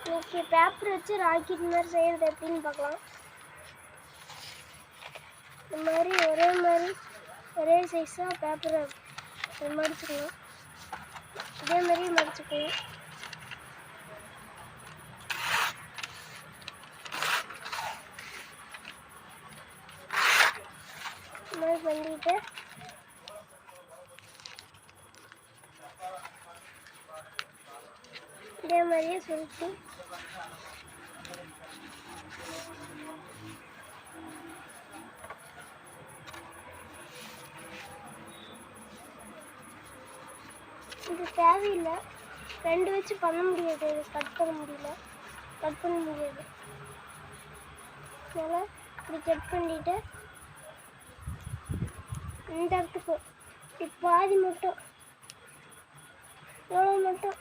இன்னைக்கு பேப்பர் வச்சு ராக்கெட் மாதிரி செய்கிறது எப்படின்னு பார்க்கலாம். இந்த மாதிரி ஒரே சைஸாக பேப்பரை மடிச்சுக்கணும். இதே மாதிரி மடிச்சுக்கணும். இந்த மாதிரி பண்ணிட்டு இதே மாதிரியே சுருட்டி இது தேவையில்லை, 2 வச்சு பண்ண முடியாது, இது கட் பண்ண முடியாது. அதனால் இப்படி கட் பண்ணிட்டு இந்த இடத்துக்கு பாதி மட்டும் எவ்வளோ மட்டும்